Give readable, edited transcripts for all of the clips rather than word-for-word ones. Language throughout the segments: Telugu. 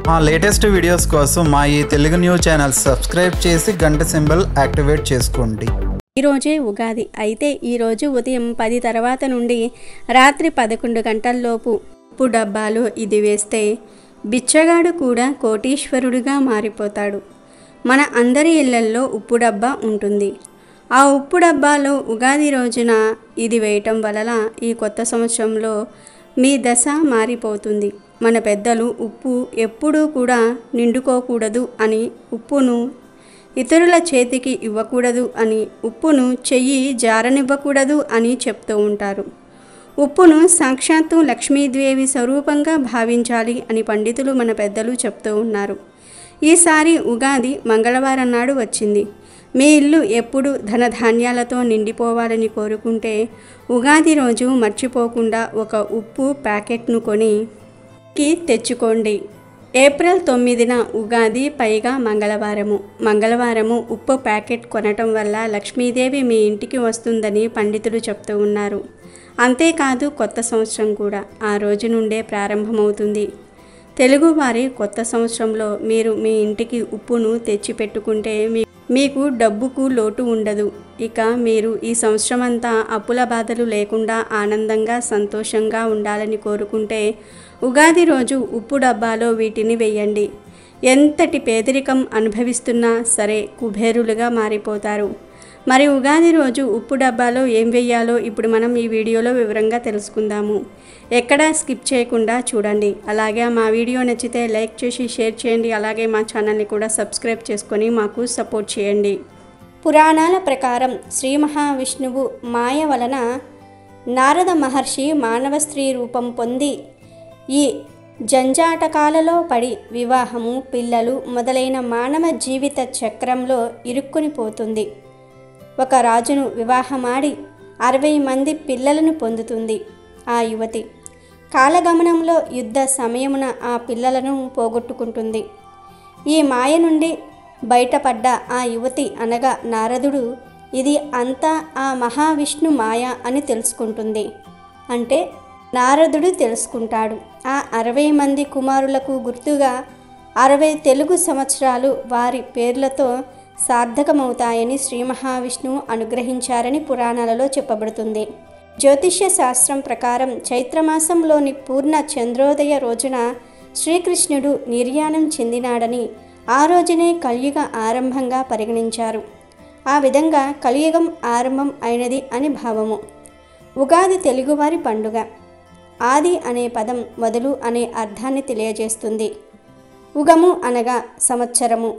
మా లేటెస్ట్ వీడియోస్ కోసం మా ఈ తెలుగు న్యూస్ ఛానల్ సబ్స్క్రైబ్ చేసి గంట సింబల్ యాక్టివేట్ చేసుకోండి. ఈరోజే ఉగాది అయితే ఈరోజు ఉదయం 10 తర్వాత నుండి రాత్రి 11 గంటల్లోపు ఉప్పు డబ్బాలో ఇది వేస్తే బిచ్చగాడు కూడా కోటీశ్వరుడిగా మారిపోతాడు. మన అందరి ఇళ్లల్లో ఉప్పు డబ్బా ఉంటుంది. ఆ ఉప్పు డబ్బాలో ఉగాది రోజున ఇది వేయటం వలన ఈ కొత్త సంవత్సరంలో మీ దశ మారిపోతుంది. మన పెద్దలు ఉప్పు ఎప్పుడూ కూడా నిండుకోకూడదు అని, ఉప్పును ఇతరుల చేతికి ఇవ్వకూడదు అని, ఉప్పును చెయ్యి జారనివ్వకూడదు అని చెప్తూ ఉంటారు. ఉప్పును సాక్షాత్తు లక్ష్మీదేవి స్వరూపంగా భావించాలి అని పండితులు మన పెద్దలు చెప్తూ ఉన్నారు. ఈసారి ఉగాది మంగళవారం నాడు వచ్చింది. మీ ఇల్లు ఎప్పుడు ధనధాన్యాలతో నిండిపోవాలని కోరుకుంటే ఉగాది రోజు మర్చిపోకుండా ఒక ఉప్పు ప్యాకెట్ను కొని తెచ్చుకోండి. ఏప్రిల్ 9న ఉగాది, పైగా మంగళవారము ఉప్పు ప్యాకెట్ కొనటం వల్ల లక్ష్మీదేవి మీ ఇంటికి వస్తుందని పండితులు చెప్తూ ఉన్నారు. అంతేకాదు కొత్త సంవత్సరం కూడా ఆ రోజు నుండే ప్రారంభమవుతుంది. తెలుగువారి కొత్త సంవత్సరంలో మీరు మీ ఇంటికి ఉప్పును తెచ్చిపెట్టుకుంటే మీకు డబ్బుకు లోటు ఉండదు. ఇక మీరు ఈ సంవత్సరం అంతా అప్పుల బాధలు లేకుండా ఆనందంగా సంతోషంగా ఉండాలని కోరుకుంటే ఉగాది రోజు ఉప్పు డబ్బాలో వీటిని వేయండి. ఎంతటి పేదరికం అనుభవిస్తున్నా సరే కుబేరులుగా మారిపోతారు. మరి ఉగాది రోజు ఉప్పు డబ్బాలో ఏం వేయాలో ఇప్పుడు మనం ఈ వీడియోలో వివరంగా తెలుసుకుందాము. ఎక్కడా స్కిప్ చేయకుండా చూడండి. అలాగే మా వీడియో నచ్చితే లైక్ చేసి షేర్ చేయండి. అలాగే మా ఛానల్ని కూడా సబ్స్క్రైబ్ చేసుకొని మాకు సపోర్ట్ చేయండి. పురాణాల ప్రకారం శ్రీ మహావిష్ణువు మాయ వలన నారద మహర్షి మానవ స్త్రీ రూపం పొంది ఈ జంజాటకాలలో పడి వివాహము, పిల్లలు మొదలైన మానవ జీవిత చక్రంలో ఇరుక్కుని పోతుంది. ఒక రాజును వివాహమాడి 60 మంది పిల్లలను పొందుతుంది ఆ యువతి. కాలగమనంలో యుద్ధ సమయమున ఆ పిల్లలను పోగొట్టుకుంటుంది. ఈ మాయ నుండి బయటపడ్డ ఆ యువతి అనగా నారదుడు ఇది అంతా ఆ మహావిష్ణు మాయ అని తెలుసుకుంటుంది. అంటే నారదుడు తెలుసుకుంటాడు. ఆ 60 మంది కుమారులకు గుర్తుగా 60 తెలుగు సంవత్సరాలు వారి పేర్లతో సార్థకమవుతాయని శ్రీ మహావిష్ణువు అనుగ్రహించారని పురాణాలలో చెప్పబడుతుంది. జ్యోతిష్య శాస్త్రం ప్రకారం చైత్రమాసంలోని పూర్ణ చంద్రోదయ రోజున శ్రీకృష్ణుడు నిర్యాణం చెందినాడని, ఆ రోజునే కలియుగ ఆరంభంగా పరిగణించారు. ఆ విధంగా కలియుగం ఆరంభం అయినది అని భావము. ఉగాది తెలుగువారి పండుగ. ఆది అనే పదం మొదలు అనే అర్థాన్ని తెలియజేస్తుంది. ఉగము అనగా సంవత్సరము,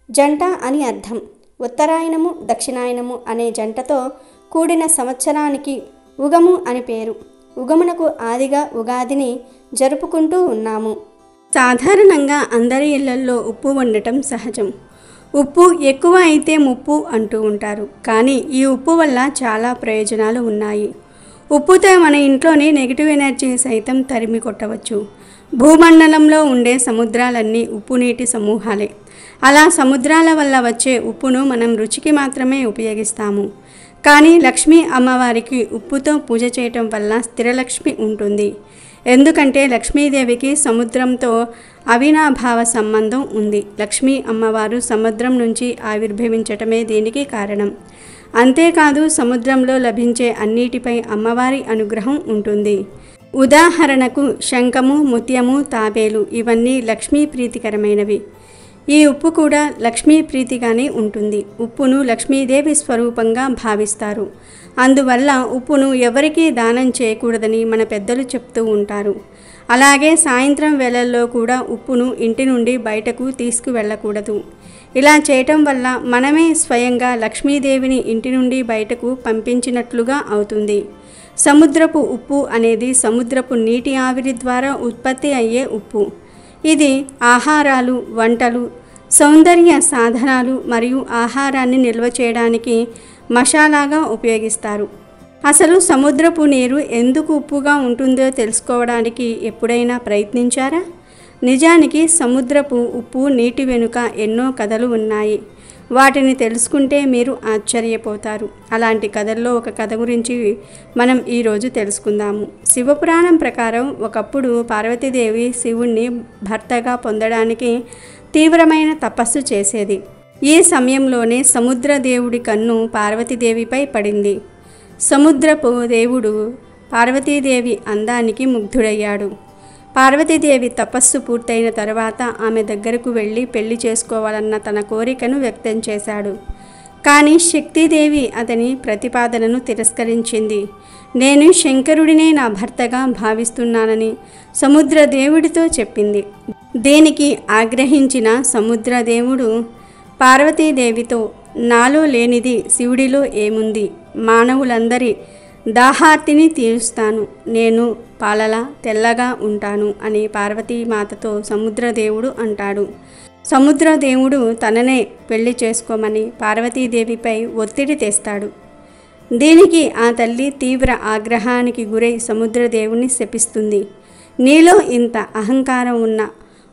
జంట అని అర్థం. ఉత్తరాయణము, దక్షిణాయనము అనే జంటతో కూడిన సంవత్సరానికి ఉగము అని పేరు. ఉగమునకు ఆదిగా ఉగాదిని జరుపుకుంటూ ఉన్నాము. సాధారణంగా అందరి ఇళ్లల్లో ఉప్పు వండటం సహజం. ఉప్పు ఎక్కువ అయితే ముప్పు అంటూ ఉంటారు. కానీ ఈ ఉప్పు వల్ల చాలా ప్రయోజనాలు ఉన్నాయి. ఉప్పుతో మన ఇంట్లోని నెగిటివ్ ఎనర్జీ సైతం తరిమి కొట్టవచ్చు. భూమండలంలో ఉండే సముద్రాలన్నీ ఉప్పు నీటి సమూహాలే. అలా సముద్రాల వల్ల వచ్చే ఉప్పును మనం రుచికి మాత్రమే ఉపయోగిస్తాము. కానీ లక్ష్మీ అమ్మవారికి ఉప్పుతో పూజ చేయటం వల్ల స్థిరలక్ష్మి ఉంటుంది. ఎందుకంటే లక్ష్మీదేవికి సముద్రంతో అవినాభావ సంబంధం ఉంది. లక్ష్మీ అమ్మవారు సముద్రం నుంచి ఆవిర్భవించటమే దీనికి కారణం. అంతేకాదు సముద్రంలో లభించే అన్నిటిపై అమ్మవారి అనుగ్రహం ఉంటుంది. ఉదాహరణకు శంఖము, ముత్యము, తాబేలు ఇవన్నీ లక్ష్మీ ప్రీతికరమైనవి. ఈ ఉప్పు కూడా లక్ష్మీ ప్రీతిగానే ఉంటుంది. ఉప్పును లక్ష్మీదేవి స్వరూపంగా భావిస్తారు. అందువల్ల ఉప్పును ఎవరికీ దానం చేయకూడదని మన పెద్దలు చెప్తూ ఉంటారు. అలాగే సాయంత్రం వేళల్లో కూడా ఉప్పును ఇంటి నుండి బయటకు తీసుకువెళ్ళకూడదు. ఇలా చేయటం వల్ల మనమే స్వయంగా లక్ష్మీదేవిని ఇంటి నుండి బయటకు పంపించినట్లుగా అవుతుంది. సముద్రపు ఉప్పు అనేది సముద్రపు నీటి ఆవిరి ద్వారా ఉత్పత్తి అయ్యే ఉప్పు. ఇది ఆహారాలు, వంటలు, సౌందర్య సాధనాలు మరియు ఆహారాన్ని నిల్వ చేయడానికి మసాలాగా ఉపయోగిస్తారు. అసలు సముద్రపు నీరు ఎందుకు ఉప్పుగా ఉంటుందో తెలుసుకోవడానికి ఎప్పుడైనా ప్రయత్నించారా? నిజానికి సముద్రపు ఉప్పు నీటి వెనుక ఎన్నో కథలు ఉన్నాయి. వాటిని తెలుసుకుంటే మీరు ఆశ్చర్యపోతారు. అలాంటి కథల్లో ఒక కథ గురించి మనం ఈరోజు తెలుసుకుందాము. శివపురాణం ప్రకారం ఒకప్పుడు పార్వతీదేవి శివుణ్ణి భర్తగా పొందడానికి తీవ్రమైన తపస్సు చేసేది. ఈ సమయంలోనే సముద్రదేవుడి కన్ను పార్వతీదేవిపై పడింది. సముద్రపు దేవుడు పార్వతీదేవి అందానికి ముగ్ధుడయ్యాడు. పార్వతీదేవి తపస్సు పూర్తయిన తర్వాత ఆమె దగ్గరకు వెళ్ళి పెళ్లి చేసుకోవాలన్న తన కోరికను వ్యక్తం చేశాడు. కానీ శక్తిదేవి అతని ప్రతిపాదనను తిరస్కరించింది. నేను శంకరుడినే నా భర్తగా భావిస్తున్నానని సముద్రదేవుడితో చెప్పింది. దీనికి ఆగ్రహించిన సముద్రదేవుడు పార్వతీదేవితో, నాలో లేనిది శివుడిలో ఏముంది? మానవులందరి దాహార్తిని తీరుస్తాను. నేను పాలలా తెల్లగా ఉంటాను అని పార్వతీమాతతో సముద్రదేవుడు అంటాడు. సముద్రదేవుడు తననే పెళ్లి చేసుకోమని పార్వతీదేవిపై ఒత్తిడి తెస్తాడు. దీనికి ఆ తల్లి తీవ్ర ఆగ్రహానికి గురై సముద్రదేవుని శపిస్తుంది. నీలో ఇంత అహంకారం ఉన్న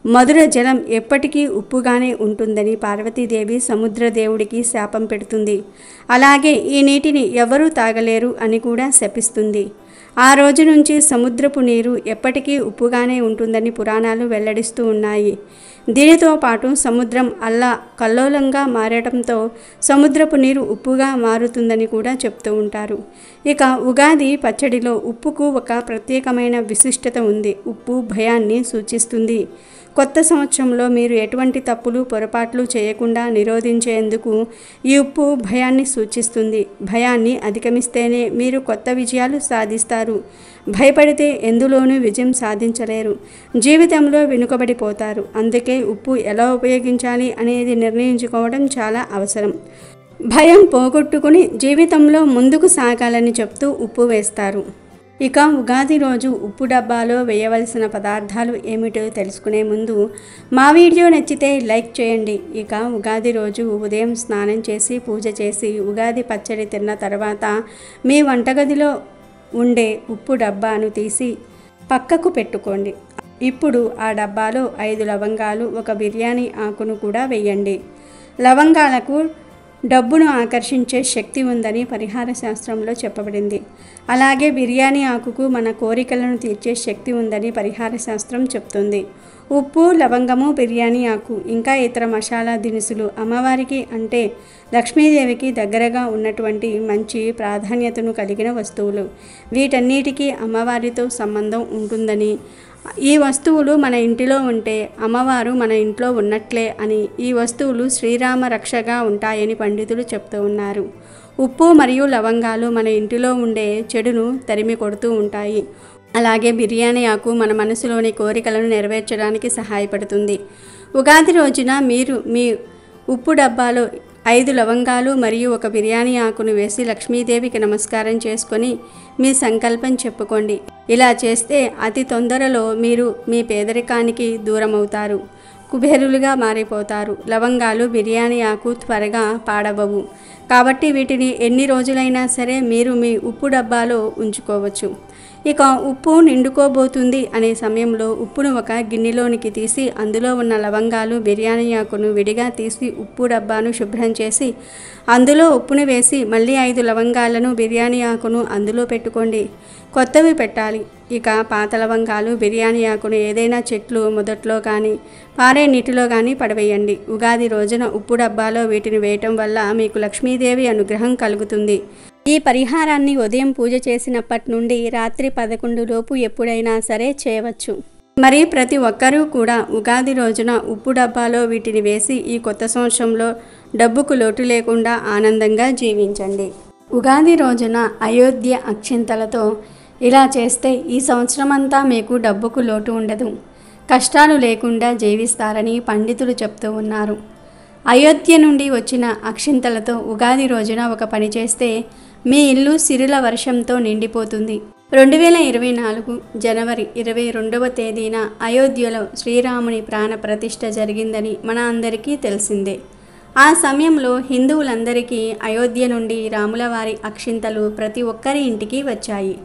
మధుర జలం ఎప్పటికీ ఉప్పుగానే ఉంటుందని పార్వతీదేవి సముద్రదేవుడికి శాపం పెడుతుంది. అలాగే ఈ నీటిని ఎవరూ తాగలేరు అని కూడా శపిస్తుంది. ఆ రోజు నుంచి సముద్రపు నీరు ఎప్పటికీ ఉప్పుగానే ఉంటుందని పురాణాలు వెల్లడిస్తూ ఉన్నాయి. దీనితో పాటు సముద్రం కల్లోలంగా మారడంతో సముద్రపు నీరు ఉప్పుగా మారుతుందని కూడా చెప్తూ ఉంటారు. ఇక ఉగాది పచ్చడిలో ఉప్పుకు ఒక ప్రత్యేకమైన విశిష్టత ఉంది. ఉప్పు భయాన్ని సూచిస్తుంది. కొత్త సంవత్సరంలో మీరు ఎటువంటి తప్పులు పొరపాట్లు చేయకుండా నిరోధించేందుకు ఈ ఉప్పు భయాన్ని సూచిస్తుంది. భయాన్ని అధిగమిస్తేనే మీరు కొత్త విజయాలు సాధిస్తారు. భయపడితే ఎందులోనూ విజయం సాధించలేరు. జీవితంలో వెనుకబడిపోతారు. అందుకే ఉప్పు ఎలా ఉపయోగించాలి అనేది నిర్ణయించుకోవడం చాలా అవసరం. భయం పోగొట్టుకుని జీవితంలో ముందుకు సాగాలని చెప్తూ ఉప్పు వేస్తారు. ఇక ఉగాది రోజు ఉప్పు డబ్బాలో వేయవలసిన పదార్థాలు ఏమిటో తెలుసుకునే ముందు మా వీడియో నచ్చితే లైక్ చేయండి. ఇక ఉగాది రోజు ఉదయం స్నానం చేసి పూజ చేసి ఉగాది పచ్చడి తిన్న తర్వాత మీ వంటగదిలో ఉండే ఉప్పు డబ్బాను తీసి పక్కకు పెట్టుకోండి. ఇప్పుడు ఆ డబ్బాలో 5 లవంగాలు, 1 బిర్యానీ ఆకును కూడా వేయండి. లవంగాలకు డబ్బును ఆకర్షించే శక్తి ఉందని పరిహార శాస్త్రంలో చెప్పబడింది. అలాగే బిర్యానీ ఆకుకు మన కోరికలను తీర్చే శక్తి ఉందని పరిహార శాస్త్రం చెప్తుంది. ఉప్పు, లవంగము, బిర్యానీ ఆకు ఇంకా ఇతర మసాలా దినుసులు అమ్మవారికి అంటే లక్ష్మీదేవికి దగ్గరగా ఉన్నటువంటి మంచి ప్రాధాన్యతను కలిగిన వస్తువులు. వీటన్నిటికీ అమ్మవారితో సంబంధం ఉంటుందని, ఈ వస్తువులు మన ఇంటిలో ఉంటే అమ్మవారు మన ఇంట్లో ఉన్నట్లే అని, ఈ వస్తువులు శ్రీరామ రక్షగా ఉంటాయని పండితులు చెప్తూ ఉన్నారు. ఉప్పు మరియు లవంగాలు మన ఇంటిలో ఉండే చెడును తరిమి కొడుతూ ఉంటాయి. అలాగే బిర్యానీ ఆకు మన మనసులోని కోరికలను నెరవేర్చడానికి సహాయపడుతుంది. ఉగాది రోజున మీరు మీ ఉప్పు డబ్బాలో 5 లవంగాలు మరియు 1 బిర్యానీ ఆకును వేసి లక్ష్మీదేవికి నమస్కారం చేసుకొని మీ సంకల్పం చెప్పుకోండి. ఇలా చేస్తే అతి తొందరలో మీరు మీ పేదరికానికి దూరమవుతారు, కుబేరులుగా మారిపోతారు. లవంగాలు, బిర్యానీ ఆకు త్వరగా పాడవవు కాబట్టి వీటిని ఎన్ని రోజులైనా సరే మీరు మీ ఉప్పు డబ్బాలో ఉంచుకోవచ్చు. ఇక ఉప్పు నిండుకోబోతుంది అనే సమయంలో ఉప్పును ఒక గిన్నెలోనికి తీసి అందులో ఉన్న లవంగాలు, బిర్యానీ ఆకును విడిగా తీసి ఉప్పు డబ్బాను శుభ్రం చేసి అందులో ఉప్పును వేసి మళ్ళీ 5 లవంగాలను, బిర్యానీ ఆకును అందులో పెట్టుకోండి. కొత్తవి పెట్టాలి. ఇక పాత లవంగాలు, బిర్యానీ ఆకును ఏదైనా చెట్లు మొదట్లో కానీ పారే నీటిలో కానీ పడవేయండి. ఉగాది రోజున ఉప్పు డబ్బాలో వీటిని వేయటం వల్ల మీకు లక్ష్మీదేవి అనుగ్రహం కలుగుతుంది. ఈ పరిహారాన్ని ఉదయం పూజ చేసినప్పటి నుండి రాత్రి 11 లోపు ఎప్పుడైనా సరే చేయవచ్చు. మరి ప్రతి ఒక్కరూ కూడా ఉగాది రోజున ఉప్పు డబ్బాలో వీటిని వేసి ఈ కొత్త సంవత్సరంలో డబ్బుకు లోటు లేకుండా ఆనందంగా జీవించండి. ఉగాది రోజున అయోధ్య అక్షింతలతో ఇలా చేస్తే ఈ సంవత్సరం అంతా మీకు డబ్బుకు లోటు ఉండదు, కష్టాలు లేకుండా జీవిస్తారని పండితులు చెప్తూ ఉన్నారు. అయోధ్య నుండి వచ్చిన అక్షింతలతో ఉగాది రోజున ఒక పని చేస్తే మీ ఇల్లు సిరుల వర్షంతో నిండిపోతుంది. 2024 జనవరి 22వ తేదీన అయోధ్యలో శ్రీరాముని ప్రాణ ప్రతిష్ఠ జరిగిందని మన అందరికీ తెలిసిందే. ఆ సమయంలో హిందువులందరికీ అయోధ్య నుండి రాములవారి అక్షింతలు ప్రతి ఒక్కరి ఇంటికి వచ్చాయి.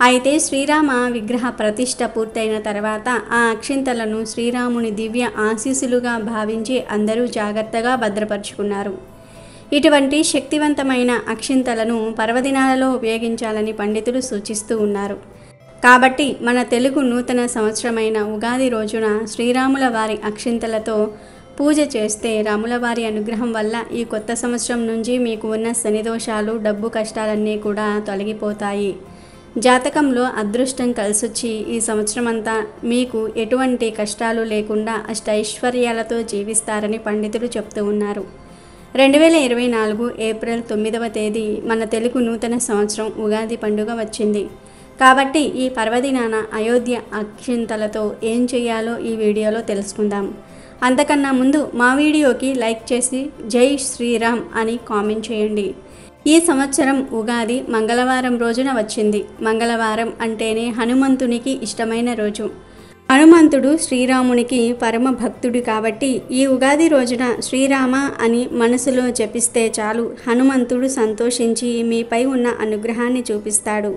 అయితే శ్రీరామ విగ్రహ ప్రతిష్ఠ పూర్తయిన తర్వాత ఆ అక్షింతలను శ్రీరాముని దివ్య ఆశీస్సులుగా భావించి అందరూ జాగ్రత్తగా భద్రపరుచుకున్నారు. ఇటువంటి శక్తివంతమైన అక్షింతలను పర్వదినాలలో ఉపయోగించాలని పండితులు సూచిస్తూ ఉన్నారు. కాబట్టి మన తెలుగు నూతన సంవత్సరమైన ఉగాది రోజున శ్రీరాముల వారి అక్షింతలతో పూజ చేస్తే రాముల వారి అనుగ్రహం వల్ల ఈ కొత్త సంవత్సరం నుంచి మీకు ఉన్న శనిదోషాలు, డబ్బు కష్టాలన్నీ కూడా తొలగిపోతాయి. జాతకంలో అదృష్టం కలిసొచ్చి ఈ సంవత్సరం అంతా మీకు ఎటువంటి కష్టాలు లేకుండా అష్టైశ్వర్యాలతో జీవిస్తారని పండితులు చెప్తూ ఉన్నారు. 2024 ఏప్రిల్ 9వ తేదీ మన తెలుగు నూతన సంవత్సరం ఉగాది పండుగ వచ్చింది. కాబట్టి ఈ పర్వదినాన అయోధ్య అక్షింతలతో ఏం చేయాలో ఈ వీడియోలో తెలుసుకుందాం. అంతకన్నా ముందు మా వీడియోకి లైక్ చేసి జై శ్రీరామ్ అని కామెంట్ చేయండి. ఈ సంవత్సరం ఉగాది మంగళవారం రోజున వచ్చింది. మంగళవారం అంటేనే హనుమంతునికి ఇష్టమైన రోజు. హనుమంతుడు శ్రీరామునికి పరమ భక్తుడు కాబట్టి ఈ ఉగాది రోజున శ్రీరామ అని మనసులో జపిస్తే చాలు, హనుమంతుడు సంతోషించి మీపై ఉన్న అనుగ్రహాన్ని చూపిస్తాడు.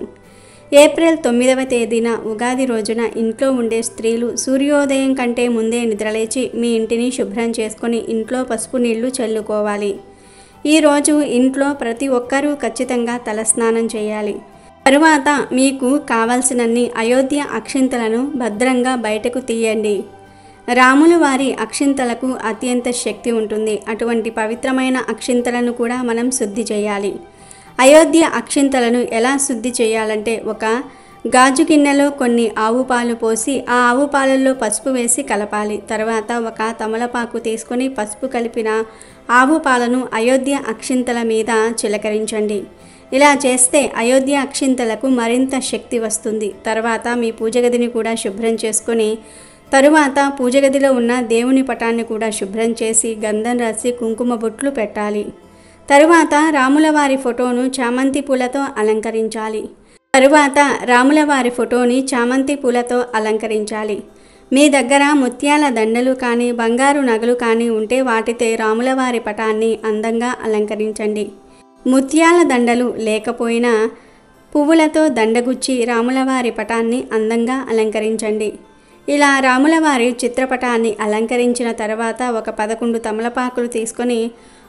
ఏప్రిల్ 9వ తేదీన ఉగాది రోజున ఇంట్లో ఉండే స్త్రీలు సూర్యోదయం కంటే ముందే నిద్రలేచి మీ ఇంటిని శుభ్రం చేసుకొని ఇంట్లో పసుపు నీళ్లు చల్లుకోవాలి. ఈరోజు ఇంట్లో ప్రతి ఒక్కరూ ఖచ్చితంగా తలస్నానం చేయాలి. తరువాత మీకు కావాల్సినన్ని అయోధ్య అక్షింతలను భద్రంగా బయటకు తీయండి. రాములు వారి అక్షింతలకు అత్యంత శక్తి ఉంటుంది. అటువంటి పవిత్రమైన అక్షింతలను కూడా మనం శుద్ధి చేయాలి. అయోధ్య అక్షింతలను ఎలా శుద్ధి చేయాలంటే, ఒక గాజు గిన్నెలో కొన్ని ఆవు పాలు పోసి ఆ ఆవు పాలల్లో పసుపు వేసి కలపాలి. తర్వాత ఒక తమలపాకు తీసుకొని పసుపు కలిపిన ఆవు పాలను అయోధ్య అక్షింతల మీద చిలకరించండి. ఇలా చేస్తే అయోధ్య అక్షింతలకు మరింత శక్తి వస్తుంది. తర్వాత మీ పూజ గదిని కూడా శుభ్రం చేసుకొని తరువాత పూజ గదిలో ఉన్న దేవుని పటాన్ని కూడా శుభ్రం చేసి గంధం రాసి కుంకుమ బొట్లు పెట్టాలి. తరువాత రాముల వారి ఫోటోను చామంతి పూలతో అలంకరించాలి. మీ దగ్గర ముత్యాల దండలు కానీ బంగారు నగలు కానీ ఉంటే వాటితో రాముల వారి పటాన్ని అందంగా అలంకరించండి. ముత్యాల దండలు లేకపోయినా పువ్వులతో దండగుచ్చి రాముల వారి పటాన్ని అందంగా అలంకరించండి. ఇలా రాముల వారి చిత్రపటాన్ని అలంకరించిన తర్వాత ఒక 11 తమలపాకులు తీసుకొని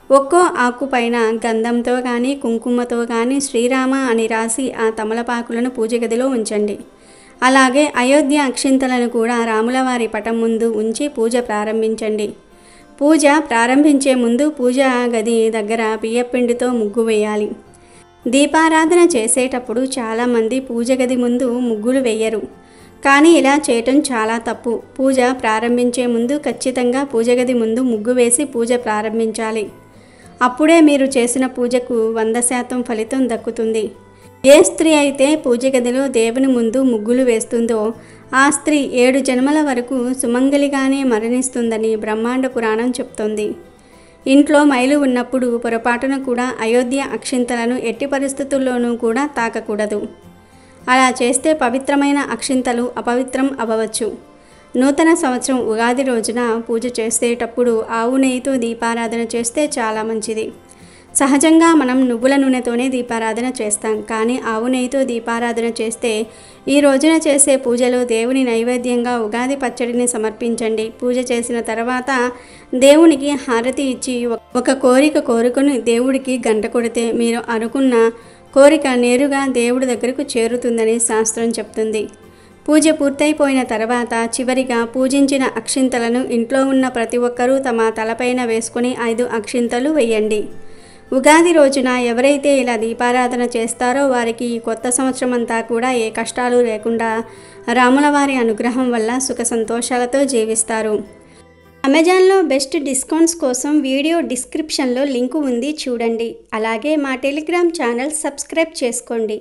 ఒక్కో ఆకు పైన గంధంతో కానీ కుంకుమతో కానీ శ్రీరామ అని రాసి ఆ తమలపాకులను పూజ గదిలో ఉంచండి. అలాగే అయోధ్య అక్షింతలను కూడా రాముల వారి పటం ముందు ఉంచి పూజ ప్రారంభించండి. పూజ ప్రారంభించే ముందు పూజ గది దగ్గర బియ్యపిండితో ముగ్గు వేయాలి. దీపారాధన చేసేటప్పుడు చాలామంది పూజ గది ముందు ముగ్గులు వేయరు. కానీ ఇలా చేయటం చాలా తప్పు. పూజ ప్రారంభించే ముందు ఖచ్చితంగా పూజ గది ముందు ముగ్గు వేసి పూజ ప్రారంభించాలి. అప్పుడే మీరు చేసిన పూజకు 100% ఫలితం దక్కుతుంది. ఏ స్త్రీ అయితే పూజ గదిలో దేవుని ముందు ముగ్గులు వేస్తుందో ఆ స్త్రీ 7 జన్మల వరకు సుమంగలిగానే మరణిస్తుందని బ్రహ్మాండ పురాణం చెప్తోంది. ఇంట్లో మైలు ఉన్నప్పుడు పొరపాటున కూడా అయోధ్య అక్షింతలను ఎట్టి పరిస్థితుల్లోనూ కూడా తాకకూడదు. అలా చేస్తే పవిత్రమైన అక్షింతలు అపవిత్రం అవ్వవచ్చు. నూతన సంవత్సరం ఉగాది రోజున పూజ చేసేటప్పుడు ఆవు నెయ్యితో దీపారాధన చేస్తే చాలా మంచిది. సహజంగా మనం నువ్వుల నూనెతోనే దీపారాధన చేస్తాం. కానీ ఆవు నెయ్యితో దీపారాధన చేస్తే ఈ రోజున చేసే పూజలో దేవుని నైవేద్యంగా ఉగాది పచ్చడిని సమర్పించండి. పూజ చేసిన తర్వాత దేవునికి హారతి ఇచ్చి ఒక కోరిక కోరుకొని దేవుడికి గంట కొడితే మీరు అనుకున్న కోరిక నేరుగా దేవుడి దగ్గరకు చేరుతుందని శాస్త్రం చెప్తుంది. పూజ పూర్తయిపోయిన తర్వాత చివరిగా పూజించిన అక్షింతలను ఇంట్లో ఉన్న ప్రతి ఒక్కరూ తమ తలపైన వేసుకొని 5 అక్షింతలు వేయండి. ఉగాది రోజున ఎవరైతే ఇలా దీపారాధన చేస్తారో వారికి ఈ కొత్త సంవత్సరం అంతా కూడా ఏ కష్టాలు లేకుండా రాముల వారి అనుగ్రహం వల్ల సుఖ సంతోషాలతో జీవిస్తారు. అమెజాన్లో బెస్ట్ డిస్కౌంట్స్ కోసం వీడియో డిస్క్రిప్షన్లో లింకు ఉంది, చూడండి. అలాగే మా టెలిగ్రామ్ ఛానల్ సబ్స్క్రైబ్ చేసుకోండి.